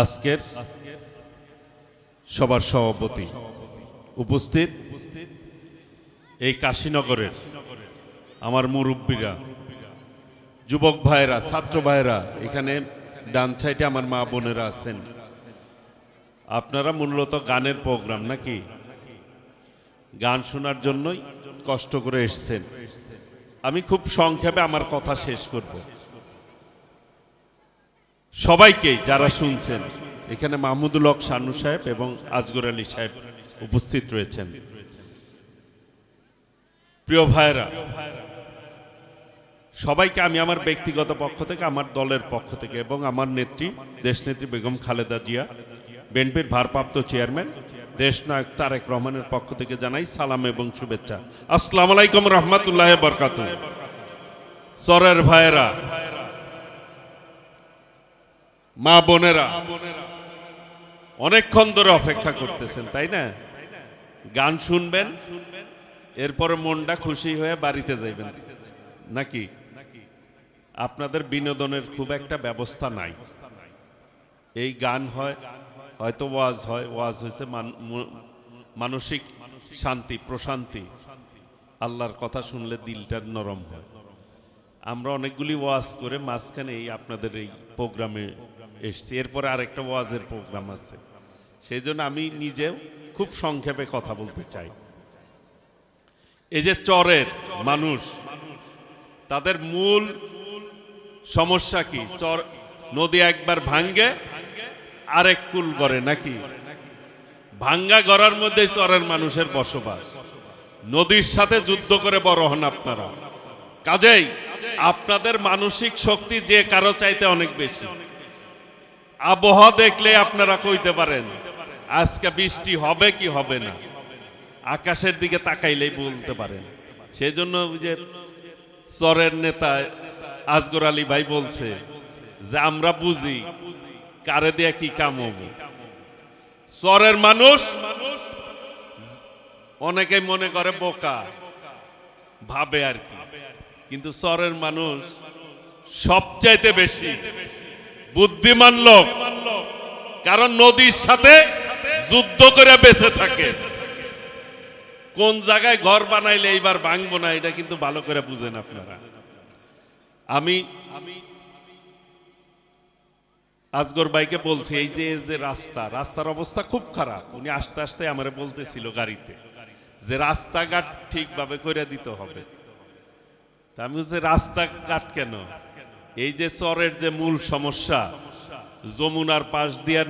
আজকের সবার সভাপতি উপস্থিত এই কাশীনগরের আমার মুরব্বীরা, যুবক ভাইরা, ছাত্র ভাইরা, এখানে ডান সাইডে আমার মা বোনেরা আছেন। আপনারা মূলত গানের প্রোগ্রাম নাকি? গান শোনার জন্যই কষ্ট করে এসেছেন। আমি খুব সংক্ষেপে আমার কথা শেষ করব। সবাইকে যারা শুনছেন, এখানে মাহমুদুল হক শানু সাহেব এবং আজগর আলী সাহেব উপস্থিত রয়েছেন। প্রিয় ভাইরা, সবাইকে আমি আমার ব্যক্তিগত পক্ষ থেকে, আমার দলের পক্ষ থেকে এবং আমার নেত্রী দেশনেত্রী বেগম খালেদা জিয়া, বিএনপির ভারপ্রাপ্ত চেয়ারম্যান দেশনায়ক তারেক রহমানের পক্ষ থেকে জানাই সালাম এবং শুভেচ্ছা। আসসালামু আলাইকুম রহমতুল্লাহ বরকাতুহু। চরের ভাইয়েরা, মা বোনেরা, অনেকক্ষণ ধরে অপেক্ষা করতেছেন, তাই না? গান শুনবেন, এরপরে মনটা খুশি হয়ে বাড়িতে যাইবেন নাকি? আপনাদের বিনোদনের খুব একটা ব্যবস্থা নাই। এই গান হয়, হয়তো ওয়াজ হয়, ওয়াজ হয়েছে মানসিক শান্তি, প্রশান্তি, আল্লাহর কথা শুনলে দিলটা নরম হয়। আমরা অনেকগুলি ওয়াজ করে মাঝখানে এই আপনাদের এই প্রোগ্রামে এসছি। এরপরে আরেকটা ওয়াজের প্রোগ্রাম আছে, সেই জন্য আমি নিজেও খুব সংক্ষেপে কথা বলতে চাই। এই যে চরের মানুষ, তাদের মূল সমস্যা কি? চর নদী একবার ভাঙ্গে আরেক কুল গড়ে নাকি? ভাঙ্গা গড়ার মধ্যে চরের মানুষের বসবাস। নদীর সাথে যুদ্ধ করে বড় হন আপনারা, কাজেই আপনাদের মানসিক শক্তি যে কারো চাইতে অনেক বেশি। আবহাওয়া দেখলে আপনারা কইতে পারেন আজকে বৃষ্টি হবে কি হবে না, আকাশের দিকে তাকাইলেই বলতে পারেন। সেই জন্য যে চরের নেতা আজগর আলী ভাই বলছে যে আমরা বুঝি কারে দিয়ে কি কাম হবে। চরের মানুষ অনেকেই মনে করে বোকা ভাবে আর কি, কিন্তু চরের মানুষ সবচাইতে বেশি বুদ্ধিমান লোক, কারণ নদীর সাথে যুদ্ধ করে বেঁচে থাকে। কোন জায়গায় ঘর বানাইলে এইবার ভাঙবো না, এটা কিন্তু ভালো করে বুঝেন আপনারা। আমি আজগর ভাইকে বলছি, এই যে রাস্তার অবস্থা খুব খারাপ। উনি আস্তে আস্তে আমারে বলতেছিল গাড়িতে যে রাস্তাঘাট ঠিকভাবে করে দিতে হবে। তা আমি বলছি রাস্তাঘাট কেন? এই যে চরের যে মূল সমস্যা, যমুনার পাশ দিয়া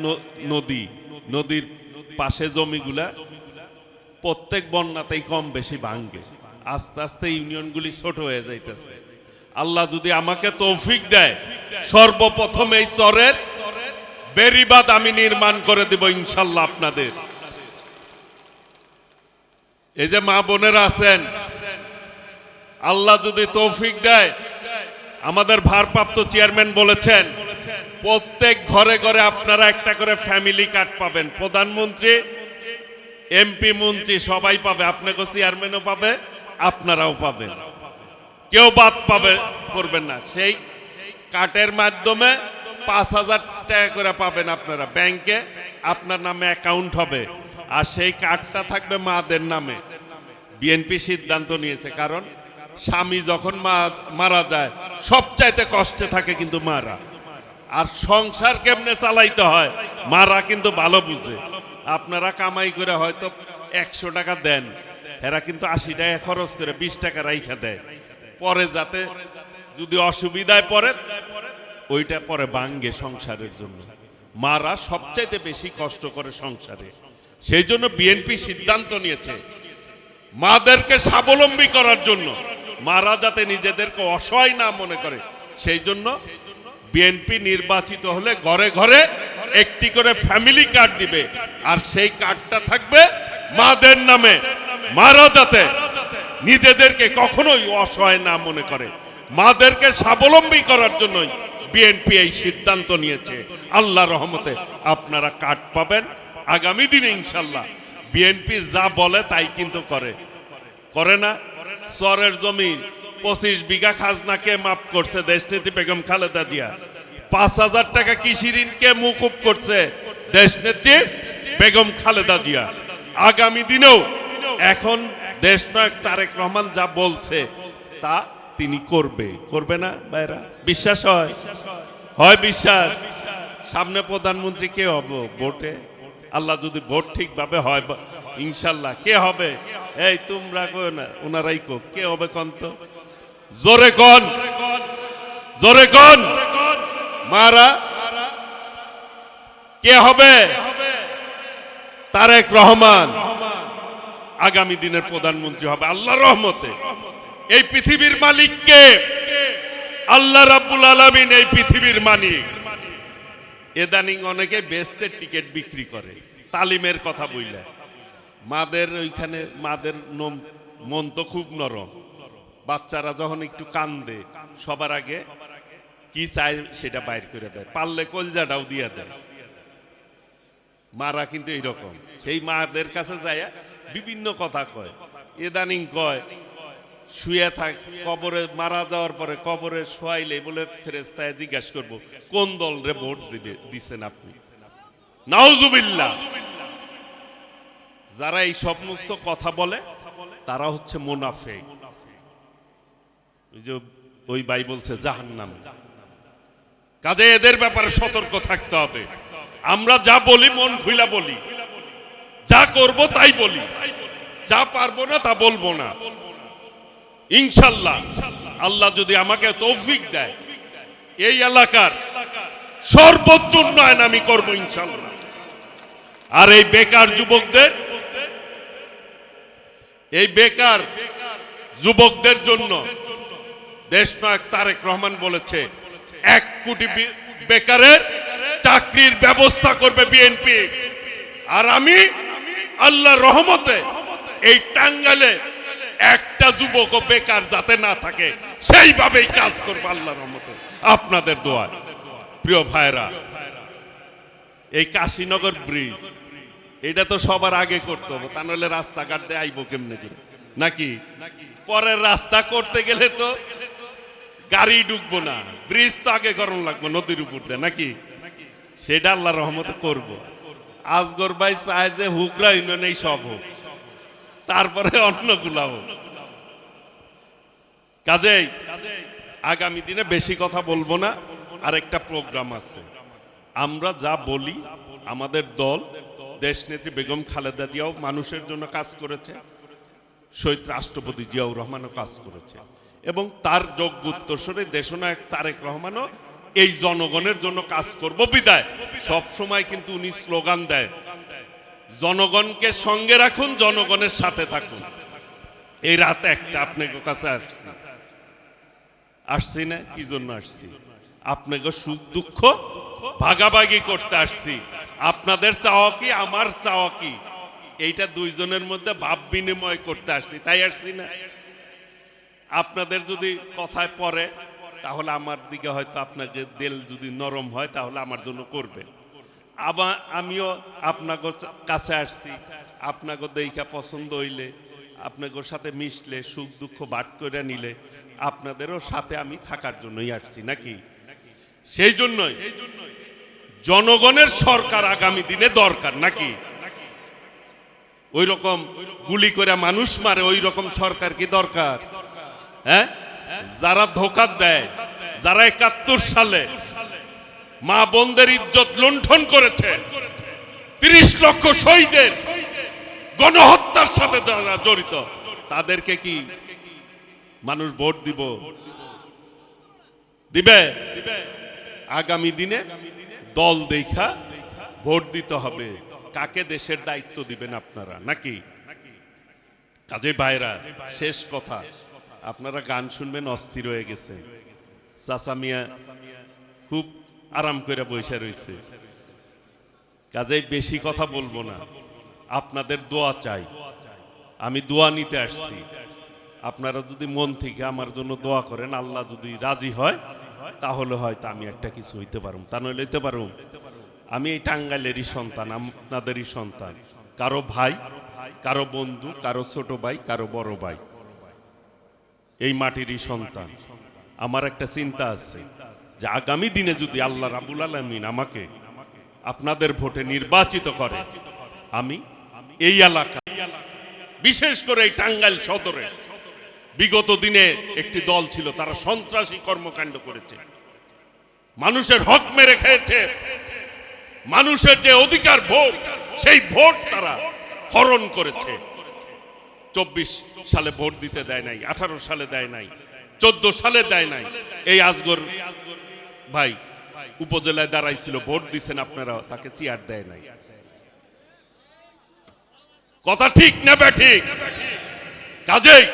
নদীর পাশে জমিগুলা প্রত্যেক বন্যাতেই কম বেশি ভাঙ্গে। আস্তে আস্তে ইউনিয়নগুলি ছোট হয়ে যাইতেছে। আল্লাহ যদি আমাকে তৌফিক দেয়, সর্বপ্রথম এই চরের বেড়িবাঁধ আমি নির্মাণ করে দেব ইনশাল্লাহ আপনাদের। এই যে মা বোনেরা আছেন, আল্লাহ যদি তৌফিক দেয়, আমাদের ভারপ্রাপ্ত চেয়ারম্যান বলেছেন প্রত্যেক ঘরে ঘরে আপনারা একটা করে ফ্যামিলি কার্ড পাবেন। প্রধানমন্ত্রী, এমপি, মন্ত্রী সবাই পাবে, আপনাকে চেয়ারম্যানও পাবে, আপনারাও পাবেন, কেউ বাদ করবেন না। সেই কার্ডের মাধ্যমে ৫,০০০ টাকা করে পাবেন আপনারা। ব্যাংকে আপনার নামে অ্যাকাউন্ট হবে, আর সেই কার্ডটা থাকবে মাদের নামে। বিএনপি সিদ্ধান্ত নিয়েছে, কারণ স্বামী যখন মারা যায় সবচাইতে কষ্টে থাকে কিন্তু মারা, আর সংসার কেমনে চালাইতে হয় মারা কিন্তু ভালো বুঝে। আপনারা কামাই করে হয়তো ১০০ টাকা দেন, এরা কিন্তু ৮০ টাকা খরচ করে ২০ টাকা রাইখা দেয়, পরে যাতে যদি অসুবিধায় পড়ে ওইটা পরে ভাঙ্গে সংসারের জন্য। মারা সবচাইতে বেশি কষ্ট করে সংসারে। সেই জন্য বিএনপি সিদ্ধান্ত নিয়েছে মাদেরকে স্বাবলম্বী করার জন্য, মারা যাতে নিজেদেরকে অসহায় না মনে করে। সেই জন্য বিএনপি নির্বাচিত হলে ঘরে ঘরে একটি করে ফ্যামিলি কার্ড দিবে, আর সেই কার্ডটা থাকবে মাদের নামে। মারা যাতে নিজেদেরকে কখনোই অসহায় না মনে করে, মাদেরকে স্বাবলম্বী করার জন্যই বিএনপি এই সিদ্ধান্ত নিয়েছে। আল্লাহর রহমতে আপনারা কার্ড পাবেন আগামী দিনে ইনশাল্লাহ। বিএনপি যা বলে তাই কিন্তু করে না। চরের জমি 25 বিঘা খাজনাকে মাফ করছে দেশনেত্রী বেগম খালেদা জিয়া। 5,000 টাকা কৃষি ঋণকে মওকুফ করছে দেশনেত্রী বেগম খালেদা জিয়া। আগামী দিনেও এখন দেশনায়ক তারেক রহমান যা বলছে তা তিনি করবে না ভাইরা? বিশ্বাস হয় বিশ্বাস? সামনে প্রধানমন্ত্রী কে হবে ভোটে? আল্লাহ যদি ভোট ঠিকভাবে হয় ইনশাল্লাহ কে হবে? এই তোমরা কো না, ওনারাই কো কে হবে কোন তো? জোরে কোন, জোরে কোন মারা, কে হবে? তারেক রহমান আগামী দিনের প্রধানমন্ত্রী হবে আল্লাহর রহমতে। এই পৃথিবীর মালিক কে? আল্লাহ রাব্বুল আলামিন এই পৃথিবীর মালিক। এদানিং অনেকে বেস্তের টিকিট বিক্রি করে তালিমের কথা বইলে। মাদের ওইখানে মাদের মন তো খুব নরম। বাচ্চারা যখন একটু কান্দে সবার আগে কি চায় সেটা বাইর করে দেয়, পারলে কলজাটাও দিয়ে দেয়। মারা কিন্তু এইরকম, সেই মাদের কাছে যায় বিভিন্ন কথা কয়। এদানিং কয় শুয়ে থাক, কবরে মারা যাওয়ার পরে কবরে শোয়াইলে বলে ফেরেশতায় জিজ্ঞাসা করব কোন দল রে ভোট দিবেন আপনি? নাউজুবিল্লাহ। যারা এই সমস্ত কথা বলে তারা হচ্ছে মুনাফিক। ওই যে ওই ভাই বলছে জাহান্নাম। কাজে এদের ব্যাপারে সতর্ক থাকতে হবে। আমরা যা বলি মন খুইলা বলি, যা করব তাই বলি, যা পারবো না তা বলবো না। ইনশাল্লাহ আল্লাহ যদি আমাকে তৌফিক দেয় এই এলাকার সর্বোচ্চ উন্নয়ন আমি করবো ইনশাল্লাহ। আর এই বেকার যুবকদের জন্য দেশনায়ক তারেক রহমান বলেছে 1 কোটি বেকারের চাকরির ব্যবস্থা করবে বিএনপি। আর আমি আল্লাহর রহমতে এই টাঙ্গাইলে একটা যুবকও বেকার যাতে না থাকে সেইভাবেই কাজ করবে আল্লাহর রহমতে, আপনাদের দোয়া। প্রিয় ভাইরা, এই কাশীনগর ব্রিজ এটা তো সবার আগে করতে হবে, তা নাহলে রাস্তাঘাট দিয়ে আইবো কেমনে করে নাকি? পরের রাস্তা করতে গেলে তো গাড়ি ঢুকবো না, ব্রিজ তো আগে গরম লাগবে নদীর উপর দিয়ে নাকি? সেটা আল্লাহর রহমতে করব। আজগর ভাই চায় যে হুকরা ইউনিয়নেই সব হোক, তারপরে অন্যগুলা হোক। কাজেই আগামী দিনে বেশি কথা বলবো না। আরেকটা প্রোগ্রাম আছে, আমরা যা বলি আমাদের দল দেশনেত্রী বেগম খালেদা জিয়াও মানুষের জন্য কাজ করেছে, শহীদ রাষ্ট্রপতি জিয়াউর রহমানও কাজ করেছে, এবং তার যোগ্য উত্তরসূরি দেশনায়ক তারেক রহমানও এই জনগণের জন্য কাজ করব বিদায় সব সময় কিন্তু উনি স্লোগান দেয় জনগণকে সঙ্গে রাখুন, জনগণের সাথে থাকুন। এই রাত একটা আপনাদের কাছে আসছি না, কি জন্য আসছি? আপনাকে সুখ দুঃখ ভাগাভাগি করতে আসছি। আপনাদের চাওয়া কি আমার চাওয়া কি এইটা দুইজনের মধ্যে ভাব বিনিময় করতে আসছি, তাই আসছি না? আপনাদের যদি কথায় পড়ে তাহলে আমার দিকে হয়তো আপনাকে দিল যদি নরম হয় তাহলে আমার জন্য করবে। আবার আমিও আপনাদের কাছে আসছি, আপনাকে দেখা পছন্দ হইলে আপনাদের সাথে মিশলে সুখ দুঃখ ভাগ করে নিলে আপনাদেরও সাথে আমি থাকার জন্যই আসছি নাকি? সেই জন্যই জনগণের সরকার আগামী দিনে দরকার নাকি? ওই রকম গুলি করে মানুষ মারে ওই রকম সরকার কি দরকার? হ্যাঁ, যারা ধোঁকা দেয়, যারা ৭১ সালে মা বোনদের ইজ্জত লুণ্ঠন করেছে, ৩০ লক্ষ শহীদের গণহত্যার সাথে যারা জড়িত, তাদেরকে কি মানুষ ভোট দিবে? আগামী দিনে দল দেখা ভোট দিতে হবে। কাকে দেশের দায়িত্ব দিবেন আপনারা নাকি? কাজে ভাইরা, শেষ কথা, আপনারা গান শুনবেন অস্থির হয়ে গেছে। চাচা মিয়া খুব আরাম করে বসে রয়েছে, কাজে বেশি কথা বলবো না। আপনাদের দোয়া চাই, আমি দোয়া নিতে আসছি। আপনারা যদি মন থেকে আমার জন্য দোয়া করেন, আল্লাহ যদি রাজি হয় তাহলে হয়তো আমি একটা কিছু হইতে পারুম, তা নইলে হইতে পারুম। আমি এই টাঙ্গাইলেরই সন্তান, আপনাদেরই সন্তান, কারো ভাই, কারো বন্ধু, কারো ছোট ভাই, কারো বড় ভাই, এই মাটিরই সন্তান। আমার একটা চিন্তা আছে, যে আগামী দিনে যদি আল্লাহ রাব্বুল আলামিন আমাকে আপনাদের ভোটে নির্বাচিত করে, আমি এই এলাকা, বিশেষ করে এই টাঙ্গাইল সদরে বিগত দিনে একটি দল ছিল, তারা সন্ত্রাসী কর্মকাণ্ড করেছে, মানুষের হক মেরে খেয়েছে, মানুষের যে অধিকার ভোট, সেই ভোট তারা হরণ করেছে। 24 সালে ভোট দিতে দেয় নাই, 18 সালে দেয় নাই, 14 সালে দেয় নাই। এই আজগর ভাই উপজেলায় দাঁড়াইছিল, ভোট দিছেন আপনারা, তাকে চেয়ার দেয় নাই। কথা ঠিক না ঠিক? কাজেই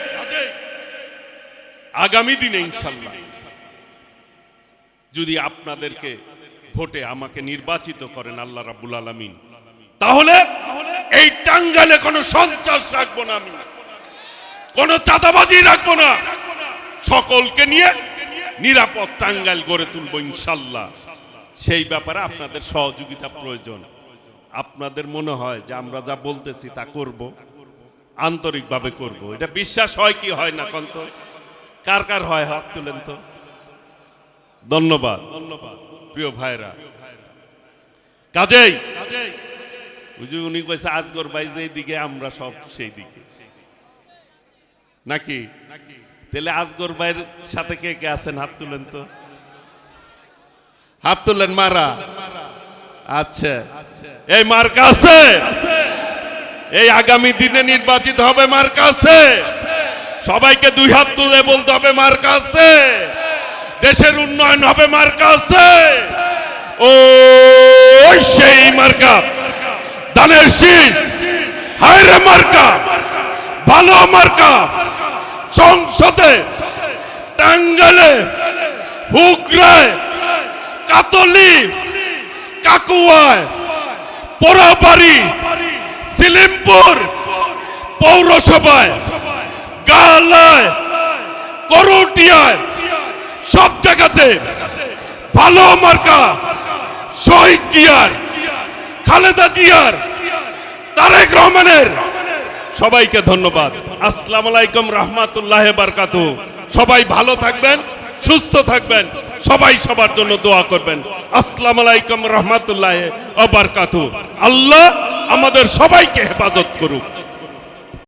আগামী দিনে ইনশাল্লাহ যদি আপনাদেরকে ভোটে আমাকে নির্বাচিত করেন আল্লাহ রাব্বুল আলামিন, তাহলে এই টাঙ্গাইলে কোনো সন্ত্রাস রাখবো না, আমি কোনো চাঁদাবাজি রাখবো না, সকলকে নিয়ে নিরাপদ টাঙ্গাইল গড়ে তুলবো ইনশাল্লাহ। সেই ব্যাপারে আপনাদের সহযোগিতা প্রয়োজন। আপনাদের মনে হয় যে আমরা যা বলতেছি তা করব, আন্তরিকভাবে করব, এটা বিশ্বাস হয় কি হয় না? কন্ত কার কার হয়? হাত তুলেন তো। ধন্যবাদ প্রিয় ভাইরা। কাজেই উনি কইছে আজগর ভাই যেই দিকে আমরা সব সেই দিকে, নাকি? তাহলে আজগর ভাইয়ের সাথে কে কে আছেন? হাত তুলেন তো, হাত তুলেন। মারা আচ্ছা, এই মার্কা আছে, এই আগামী দিনে নির্বাচিত হবে মার্কা আছে। সবাইকে দুই হাত তুলে বলতে হবে মার্কা আছে। দেশের উন্নয়ন হবে মার্কা আছে। ও সেই মার্কা, ধানের শীষ, হায়রে মার্কা, ভালো মার্কা। সংসদে, টাঙ্গাইলে, হুগরায়, কাতলি, কাকুয়ায়, পোড়াবাড়ি, সিলিমপুর পৌরসভায়, গালায়, করুটিয়ায়, সব জায়গাতে ভালো মার্কা শহীদ জিয়ার, খালেদা জিয়ার, তারেক রহমানের। সবাইকে ধন্যবাদ। আসসালামু আলাইকুম রাহমাতুল্লাহি ওয়া বারাকাতুহু। সবাই ভালো থাকবেন, সুস্থ থাকবেন, সবাই সবার জন্য দোয়া করবেন। আসসালামু আলাইকুম রাহমাতুল্লাহি ওয়া বারাকাতুহু। আল্লাহ আমাদের সবাইকে হেফাজত করুক।